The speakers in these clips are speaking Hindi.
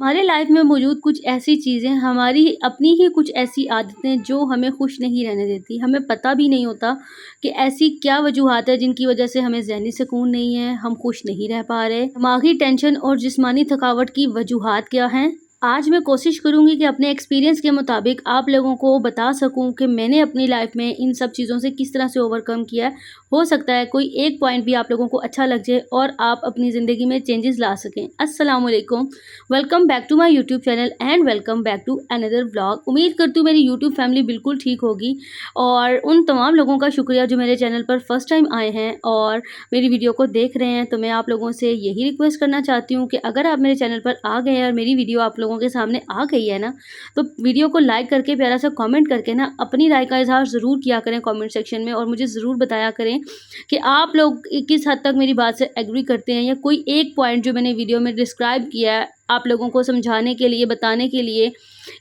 हमारे लाइफ में मौजूद कुछ ऐसी चीज़ें हमारी अपनी ही कुछ ऐसी आदतें जो हमें खुश नहीं रहने देती। हमें पता भी नहीं होता कि ऐसी क्या वजूहात है जिनकी वजह से हमें ज़हनी सुकून नहीं है, हम खुश नहीं रह पा रहे। दिमागी टेंशन और जिस्मानी थकावट की वजूहात क्या हैं? आज मैं कोशिश करूँगी कि अपने एक्सपीरियंस के मुताबिक आप लोगों को बता सकूँ कि मैंने अपनी लाइफ में इन सब चीज़ों से किस तरह से ओवरकम किया है। हो सकता है कोई एक पॉइंट भी आप लोगों को अच्छा लग जाए और आप अपनी ज़िंदगी में चेंजेस ला सकें। अस्सलाम वालेकुम। Welcome back to my YouTube channel and welcome back to another vlog. उम्मीद करती हूँ मेरी यूट्यूब फैमिली बिल्कुल ठीक होगी और उन तमाम लोगों का शुक्रिया जो मेरे चैनल पर फर्स्ट टाइम आए हैं और मेरी वीडियो को देख रहे हैं। तो मैं आप लोगों से यही रिक्वेस्ट करना चाहती हूँ कि अगर आप मेरे चैनल पर आ गए हैं और मेरी वीडियो आप लोगों के सामने आ गई है ना, तो वीडियो को लाइक करके प्यारा सा कमेंट करके ना अपनी राय का इजहार ज़रूर किया करें कमेंट सेक्शन में और मुझे ज़रूर बताया करें कि आप लोग किस हद तक मेरी बात से एग्री करते हैं या कोई एक पॉइंट जो मैंने वीडियो में डिस्क्राइब किया है आप लोगों को समझाने के लिए, बताने के लिए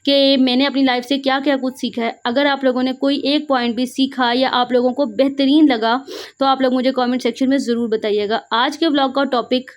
कि मैंने अपनी लाइफ से क्या-क्या कुछ सीखा है। अगर आप लोगों ने कोई एक पॉइंट भी सीखा या आप लोगों को बेहतरीन लगा, तो आप लोग मुझे कमेंट सेक्शन में ज़रूर बताइएगा। आज के व्लॉग का टॉपिक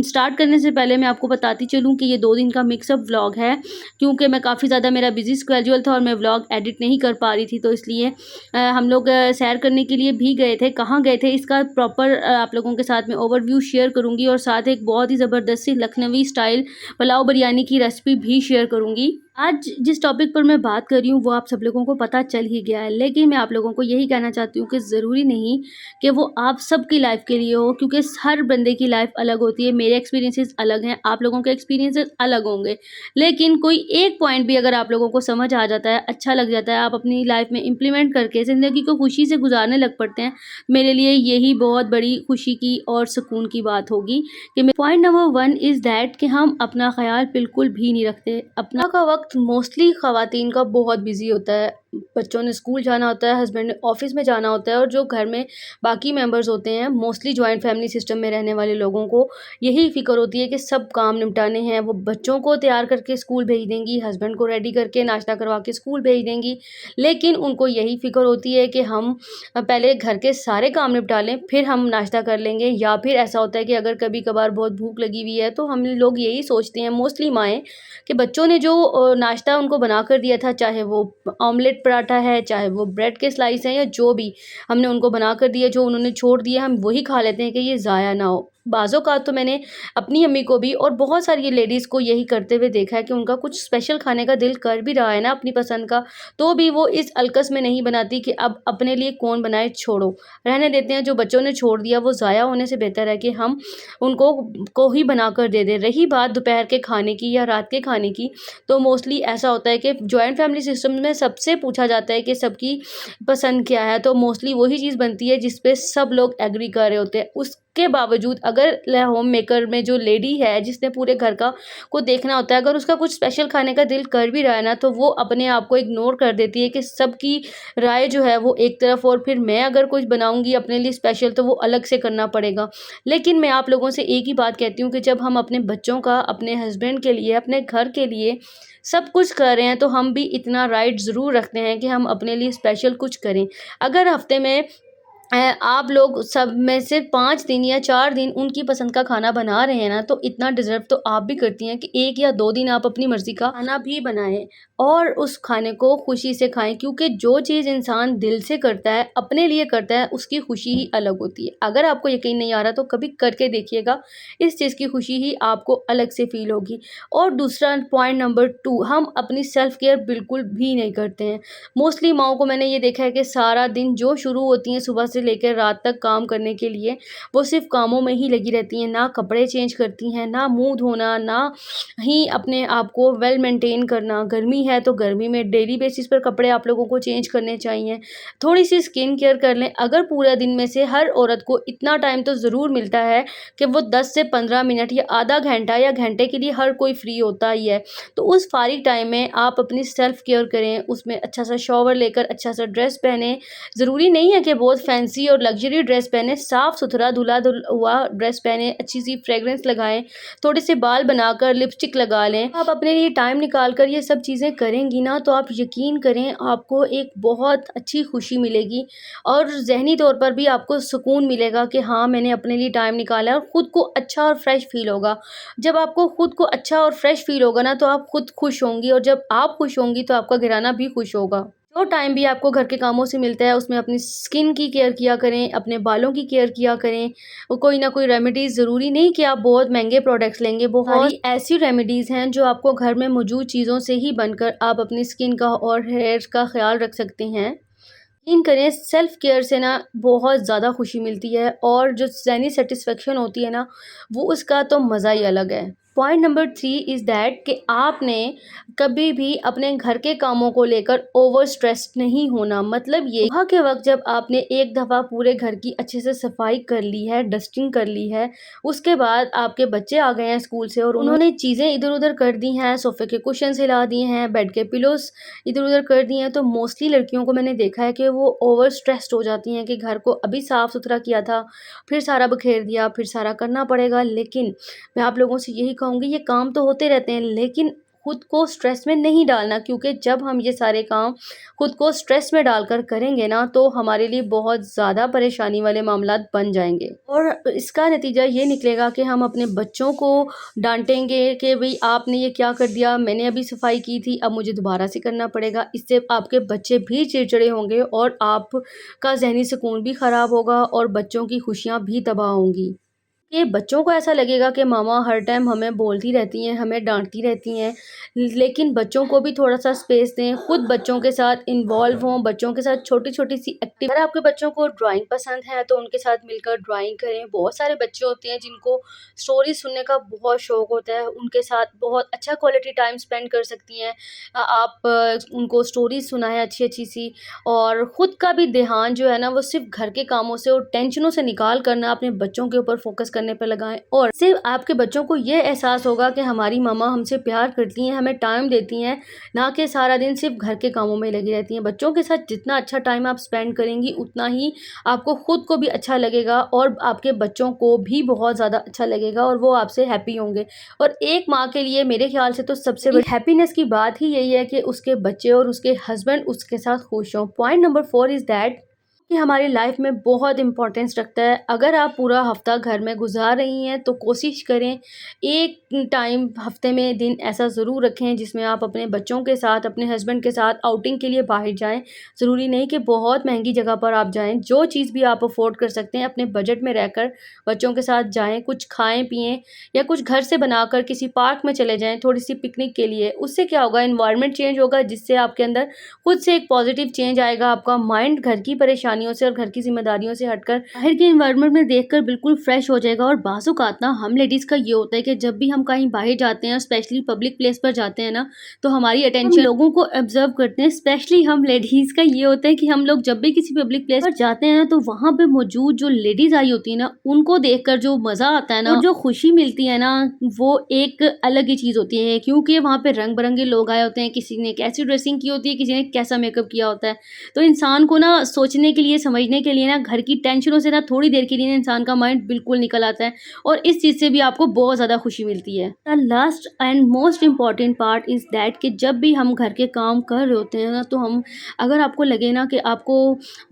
स्टार्ट करने से पहले मैं आपको बताती चलूँ कि ये 2 दिन का मिक्सअप व्लॉग है, क्योंकि मैं काफ़ी ज़्यादा मेरा बिज़ी स्केड्यूल था और मैं व्लॉग एडिट नहीं कर पा रही थी, तो इसलिए हम लोग सैर करने के लिए भी गए थे। कहाँ गए थे इसका प्रॉपर आप लोगों के साथ में ओवरव्यू शेयर करूँगी और साथ एक बहुत ही ज़बरदस्त सी लखनवी स्टाइल पुलाव बिरयानी की रेसिपी भी शेयर करूँगी। आज जिस टॉपिक पर मैं बात कर रही हूँ वो आप सब लोगों को पता चल ही गया है, लेकिन मैं आप लोगों को यही कहना चाहती हूँ कि ज़रूरी नहीं कि वो आप सबकी लाइफ के लिए हो, क्योंकि हर बंदे की लाइफ अलग होती है। मेरे एक्सपीरियंसेस अलग हैं, आप लोगों के एक्सपीरियंसेस अलग होंगे, लेकिन कोई एक पॉइंट भी अगर आप लोगों को समझ आ जाता है, अच्छा लग जाता है, आप अपनी लाइफ में इम्प्लीमेंट करके ज़िंदगी को खुशी से गुजारने लग पड़ते हैं, मेरे लिए यही बहुत बड़ी खुशी की और सुकून की बात होगी। कि पॉइंट नंबर 1 इज़ दैट कि हम अपना ख़्याल बिल्कुल भी नहीं रखते। अपना का वक्त मोस्टली ख़वातीन का बहुत बिज़ी होता है। बच्चों ने स्कूल जाना होता है, हस्बैंड ने ऑफ़िस में जाना होता है और जो घर में बाकी मेंबर्स होते हैं, मोस्टली जॉइंट फैमिली सिस्टम में रहने वाले लोगों को यही फ़िक्र होती है कि सब काम निपटाने हैं। वो बच्चों को तैयार करके स्कूल भेज देंगी, हस्बैंड को रेडी करके नाश्ता करवा के स्कूल भेज देंगी, लेकिन उनको यही फ़िक्र होती है कि हम पहले घर के सारे काम निपटा लें, फिर हम नाश्ता कर लेंगे। या फिर ऐसा होता है कि अगर कभी-कभार बहुत भूख लगी हुई है, तो हम लोग यही सोचते हैं मोस्टली माएँ कि बच्चों ने जो नाश्ता उनको बना कर दिया था, चाहे वो ऑमलेट पराठा है, चाहे वो ब्रेड के स्लाइस हैं या जो भी हमने उनको बना कर दिया, जो उन्होंने छोड़ दिया, हम वही खा लेते हैं कि ये ज़ाया ना हो। बाज़-औक़ात तो मैंने अपनी अम्मी को भी और बहुत सारी लेडीज़ को यही करते हुए देखा है कि उनका कुछ स्पेशल खाने का दिल कर भी रहा है ना अपनी पसंद का, तो भी वो इस अलकस में नहीं बनाती कि अब अपने लिए कौन बनाए, छोड़ो, रहने देते हैं। जो बच्चों ने छोड़ दिया वो ज़ाया होने से बेहतर है कि हम उनको को ही बना कर दे दें। रही बात दोपहर के खाने की या रात के खाने की, तो मोस्टली ऐसा होता है कि जॉइंट फैमिली सिस्टम में सबसे पूछा जाता है कि सबकी पसंद क्या है, तो मोस्टली वही चीज़ बनती है जिस पे सब लोग एग्री कर रहे होते हैं। उसके बावजूद अगर होम मेकर में जो लेडी है जिसने पूरे घर का को देखना होता है, अगर उसका कुछ स्पेशल खाने का दिल कर भी रहा है ना, तो वो अपने आप को इग्नोर कर देती है कि सबकी राय जो है वो एक तरफ और फिर मैं अगर कुछ बनाऊँगी अपने लिए स्पेशल तो वो अलग से करना पड़ेगा। लेकिन मैं आप लोगों से एक ही बात कहती हूँ कि जब हम अपने बच्चों का, अपने हस्बैंड के लिए, अपने घर के लिए सब कुछ कर रहे हैं, तो हम भी इतना राइट ज़रूर रखते हैं कि हम अपने लिए स्पेशल कुछ करें। अगर हफ़्ते में आप लोग सब में से 5 दिन या 4 दिन उनकी पसंद का खाना बना रहे हैं ना, तो इतना डिज़र्व तो आप भी करती हैं कि 1 या 2 दिन आप अपनी मर्ज़ी का खाना भी बनाएँ और उस खाने को खुशी से खाएँ, क्योंकि जो चीज़ इंसान दिल से करता है, अपने लिए करता है, उसकी खुशी ही अलग होती है। अगर आपको यकीन नहीं आ रहा तो कभी करके देखिएगा, इस चीज़ की खुशी ही आपको अलग से फ़ील होगी। और दूसरा पॉइंट नंबर 2, हम अपनी सेल्फ केयर बिल्कुल भी नहीं करते हैं। मोस्टली माँओं को मैंने ये देखा है कि सारा दिन जो शुरू होती हैं सुबह से लेकर रात तक काम करने के लिए, वो सिर्फ़ कामों में ही लगी रहती हैं, ना कपड़े चेंज करती हैं, ना मुँह धोना, ना ही अपने आप को वेल मेंटेन करना। गर्मी है तो गर्मी में डेली बेसिस पर कपड़े आप लोगों को चेंज करने चाहिए। थोड़ी-सी स्किन केयर कर लें। अगर पूरा दिन में से हर औरत को इतना टाइम तो ज़रूर मिलता है कि वो 10 से 15 मिनट या आधा घंटा या घंटे के लिए हर कोई फ्री होता ही है। तो उस फारिग टाइम में आप अपनी सेल्फ केयर करें, उसमें अच्छा सा शॉवर लेकर अच्छा सा ड्रेस पहनें। ज़रूरी नहीं है कि बहुत फैंसी और लग्ज़री ड्रेस पहने, साफ-सुथरा धुला-धुल हुआ ड्रेस पहने, अच्छी-सी फ्रेग्रेंस लगाएँ, थोड़े से बाल बनाकर लिपस्टिक लगा लें। आप अपने लिए टाइम निकाल कर ये सब चीज़ें करेंगी ना, तो आप यकीन करें आपको एक बहुत अच्छी खुशी मिलेगी और ज़हनी तौर पर भी आपको सुकून मिलेगा कि हाँ, मैंने अपने लिए टाइम निकाला है और खुद को अच्छा और फ्रेश फ़ील होगा। जब आपको खुद को अच्छा और फ्रेश फ़ील होगा ना, तो आप खुद खुश होंगी और जब आप खुश होंगी तो आपका घराना भी खुश होगा। जो टाइम भी आपको घर के कामों से मिलता है उसमें अपनी स्किन की केयर किया करें, अपने बालों की केयर किया करें। और कोई ना कोई रेमेडीज़, ज़रूरी नहीं कि आप बहुत महँगे प्रोडक्ट्स लेंगे, बहुत सारी ऐसी रेमेडीज़ हैं जो आपको घर में मौजूद चीज़ों से ही बनकर आप अपनी स्किन का और हेयर का ख़्याल रख सकते हैं। यकीन करें सेल्फ केयर से ना बहुत ज़्यादा खुशी मिलती है और जो ज़हनी सैटिस्फैक्शन होती है ना, वो उसका तो मज़ा ही अलग है। पॉइंट नंबर 3 इज़ दैट कि आपने कभी भी अपने घर के कामों को लेकर ओवर स्ट्रेस्ड नहीं होना। मतलब ये सुबह के वक़्त जब आपने एक दफ़ा पूरे घर की अच्छे से सफाई कर ली है, डस्टिंग कर ली है, उसके बाद आपके बच्चे आ गए हैं स्कूल से और उन्होंने चीज़ें इधर-उधर कर दी हैं, सोफ़े के कुशन्स हिला दिए हैं, बेड के पिलोज़ इधर-उधर कर दिए हैं, तो मोस्टली लड़कियों को मैंने देखा है कि वो ओवर स्ट्रेस्ड हो जाती हैं कि घर को अभी साफ़-सुथरा किया था, फिर सारा बखेर दिया, फिर सारा करना पड़ेगा। लेकिन मैं आप लोगों से यही कहूँगी, ये काम तो होते रहते हैं, लेकिन खुद को स्ट्रेस में नहीं डालना, क्योंकि जब हम ये सारे काम खुद को स्ट्रेस में डालकर करेंगे ना, तो हमारे लिए बहुत ज़्यादा परेशानी वाले मामलात बन जाएँगे और इसका नतीजा ये निकलेगा कि हम अपने बच्चों को डाँटेंगे कि भई आपने ये क्या कर दिया? मैंने अभी सफाई की थी, अब मुझे दोबारा से करना पड़ेगा। इससे आपके बच्चे भी चिड़चिड़े होंगे और आपका ज़हनी सुकून भी ख़राब होगा और बच्चों की खुशियाँ भी तबाह होंगी। ये बच्चों को ऐसा लगेगा कि मामा हर टाइम हमें बोलती रहती हैं, हमें डाँटती रहती हैं, लेकिन बच्चों को भी थोड़ा-सा स्पेस दें, खुद बच्चों के साथ इन्वॉल्व हों, बच्चों के साथ छोटी-छोटी सी अगर आपके बच्चों को ड्राइंग पसंद है, तो उनके साथ मिलकर ड्राइंग करें। बहुत सारे बच्चे होते हैं जिनको स्टोरी सुनने का बहुत शौक होता है, उनके साथ बहुत अच्छा क्वालिटी टाइम स्पेंड कर सकती हैं। आप उनको स्टोरीज़ सुनाएँ अच्छी-अच्छी सी और खुद का भी ध्यान जो है ना, वो सिर्फ़ घर के कामों से और टेंशनों से निकाल कर ना अपने बच्चों के ऊपर फ़ोकस करने पे लगाएँ और इससे आपके बच्चों को ये एहसास होगा कि हमारी मम्मा हमसे प्यार करती हैं, हमें टाइम देती हैं, ना कि सारा दिन सिर्फ़ घर के कामों में लगी रहती हैं। बच्चों के साथ जितना अच्छा टाइम आप स्पेंड करेंगी, उतना ही आपको खुद को भी अच्छा लगेगा और आपके बच्चों को भी बहुत ज़्यादा अच्छा लगेगा और वो आपसे हैप्पी होंगे। और एक माँ के लिए मेरे ख़्याल से तो सबसे बड़ी हैप्पीनेस की बात ही यही है कि उसके बच्चे और उसके हस्बैंड उसके साथ खुश हों। पॉइंट नंबर 4 इज़ दैट कि हमारी लाइफ में बहुत इम्पोर्टेंस रखता है। अगर आप पूरा हफ़्ता घर में गुज़ार रही हैं, तो कोशिश करें एक टाइम हफ़्ते में दिन ऐसा ज़रूर रखें जिसमें आप अपने बच्चों के साथ, अपने हस्बैंड के साथ आउटिंग के लिए बाहर जाएँ। ज़रूरी नहीं कि बहुत महँगी जगह पर आप जाएँ, जो चीज़ भी आप अफ़ोर्ड कर सकते हैं अपने बजट में रहकर बच्चों के साथ जाएँ, कुछ खाएँ-पिएँ या कुछ घर से बनाकर किसी पार्क में चले जाएँ थोड़ी-सी पिकनिक के लिए। उससे क्या होगा, एनवायरनमेंट चेंज होगा, जिससे आपके अंदर खुद से एक पॉजिटिव चेंज आएगा। आपका माइंड घर की परेशानियों से और घर की ज़िम्मेदारियों से हटकर बाहर के एनवायरनमेंट में देखकर बिल्कुल फ्रेश हो जाएगा। और बाज़-औक़ात ना हम लेडीज़ का ये होता है कि जब भी हम कहीं बाहर जाते हैं, स्पेशली पब्लिक प्लेस पर जाते हैं ना, तो हमारी अटेंशन लोगों को ऑब्ज़र्व करते हैं। स्पेशली हम लेडीज़ का ये होता है कि हम लोग जब भी किसी पब्लिक प्लेस पर जाते हैं ना, तो वहाँ पे मौजूद जो लेडीज़ आई होती है ना, उनको देखकर जो मज़ा आता है ना और जो खुशी मिलती है ना, वो एक अलग ही चीज़ होती है। क्योंकि वहाँ पे रंग-बिरंगे लोग आए होते हैं, किसी ने कैसी ड्रेसिंग की होती है, किसी ने कैसा मेकअप किया होता है। तो इंसान को ना सोचने के लिए, समझने के लिए ना घर की टेंशनों से ना थोड़ी देर के लिए ना इंसान का माइंड बिल्कुल निकल आता है और इस चीज़ से भी आपको बहुत ज़्यादा खुशी मिलती है। The last and most important part is that कि जब भी हम घर के काम कर रहे होते हैं ना, तो हम अगर आपको लगे ना कि आपको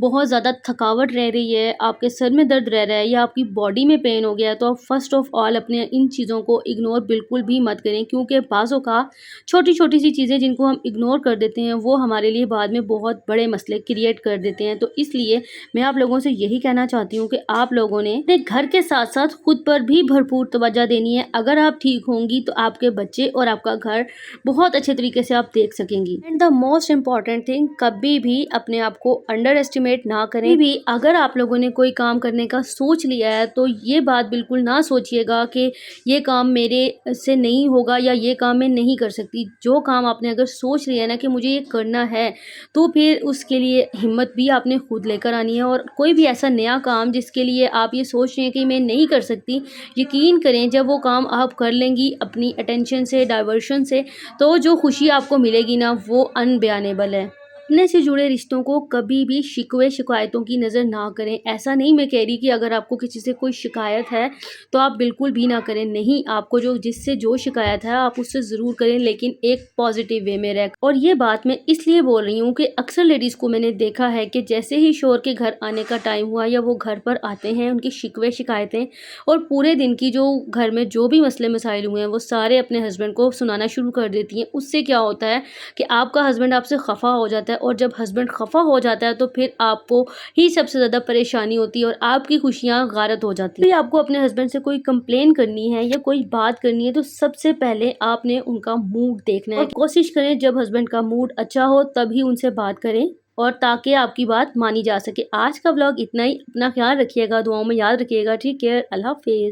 बहुत ज़्यादा थकावट रह रही है, आपके सर में दर्द रह रहा है या आपकी बॉडी में पेन हो गया है, तो आप फर्स्ट ऑफ ऑल अपने इन चीज़ों को इग्नोर बिल्कुल भी मत करें। क्योंकि बाज़ों का छोटी-छोटी सी चीज़ें जिनको हम इग्नोर कर देते हैं, वो हमारे लिए बाद में बहुत बड़े मसले क्रिएट कर देते हैं। तो इसलिए मैं आप लोगों से यही कहना चाहती हूँ कि आप लोगों ने अपने घर के साथ-साथ खुद पर भी भरपूर तवज्जो देनी है। अगर आप ठीक होंगी, तो आपके बच्चे और आपका घर बहुत अच्छे तरीके से आप देख सकेंगी। And the most important thing, कभी भी अपने आप को अंडर एस्टिमेट ना करें। भी अगर आप लोगों ने कोई काम करने का सोच लिया है, तो ये बात बिल्कुल ना सोचिएगा कि ये काम मेरे से नहीं होगा या ये काम मैं नहीं कर सकती। जो काम आपने अगर सोच लिया है ना कि मुझे ये करना है, तो फिर उसके लिए हिम्मत भी आपने खुद लेकर आनी है। और कोई भी ऐसा नया काम जिसके लिए आप ये सोच रहे हैं कि मैं नहीं कर सकती, यकीन करें जब वो काम आप कर लेंगी अपनी अटेंशन से, डाइवर्शन से, तो जो खुशी आपको मिलेगी ना, वो अनबयानेबल है। अपने से जुड़े रिश्तों को कभी भी शिकवे-शिकायतों की नज़र ना करें। ऐसा नहीं मैं कह रही कि अगर आपको किसी से कोई शिकायत है, तो आप बिल्कुल भी ना करें। नहीं, आपको जो जिससे जो शिकायत है, आप उससे ज़रूर करें, लेकिन एक पॉज़िटिव वे में रह और ये बात मैं इसलिए बोल रही हूँ कि अक्सर लेडीज़ को मैंने देखा है कि जैसे ही शौहर के घर आने का टाइम हुआ या वो घर पर आते हैं, उनकी शिकवे-शिकायतें और पूरे दिन की जो घर में जो भी मसले-मसाइल हुए हैं, वो सारे अपने हस्बैंड को सुनाना शुरू कर देती हैं। उससे क्या होता है कि आपका हस्बैंड आपसे ख़फ़ा हो जाता है और जब हस्बैंड ख़फ़ा हो जाता है तो फिर आपको ही सबसे ज़्यादा परेशानी होती है और आपकी खुशियाँ गारत हो जाती हैं। यदि आपको अपने हस्बैंड से कोई कंप्लेन करनी है या कोई बात करनी है तो सबसे पहले आपने उनका मूड देखना है और कोशिश करें जब हस्बैंड का मूड अच्छा हो तभी उनसे बात करें और ताकि आपकी बात मानी जा सके। आज का व्लॉग इतना ही। अपना ख़्याल रखिएगा, दुआओं में याद रखिएगा। Take care. अल्लाह हाफ़िज़।